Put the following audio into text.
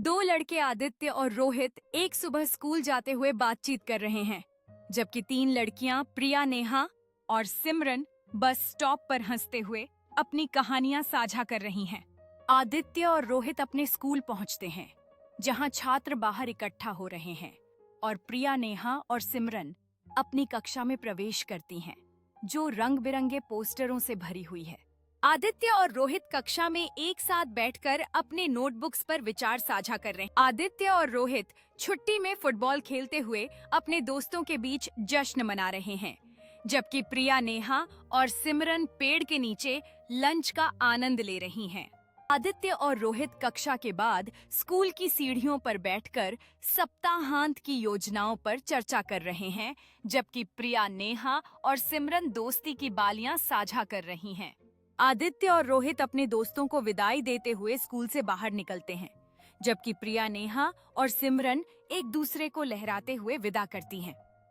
दो लड़के आदित्य और रोहित एक सुबह स्कूल जाते हुए बातचीत कर रहे हैं, जबकि तीन लड़कियां प्रिया, नेहा और सिमरन बस स्टॉप पर हंसते हुए अपनी कहानियां साझा कर रही हैं। आदित्य और रोहित अपने स्कूल पहुंचते हैं, जहां छात्र बाहर इकट्ठा हो रहे हैं, और प्रिया, नेहा और सिमरन अपनी कक्षा में प्रवेश करती हैं, जो रंग बिरंगे पोस्टरों से भरी हुई है। आदित्य और रोहित कक्षा में एक साथ बैठकर अपने नोटबुक्स पर विचार साझा कर रहे हैं। आदित्य और रोहित छुट्टी में फुटबॉल खेलते हुए अपने दोस्तों के बीच जश्न मना रहे हैं, जबकि प्रिया, नेहा और सिमरन पेड़ के नीचे लंच का आनंद ले रही हैं। आदित्य और रोहित कक्षा के बाद स्कूल की सीढ़ियों पर बैठकर सप्ताहांत की योजनाओं पर चर्चा कर रहे हैं, जबकि प्रिया, नेहा और सिमरन दोस्ती की बालियां साझा कर रही हैं। आदित्य और रोहित अपने दोस्तों को विदाई देते हुए स्कूल से बाहर निकलते हैं, जबकि प्रिया, नेहा और सिमरन एक दूसरे को लहराते हुए विदा करती हैं।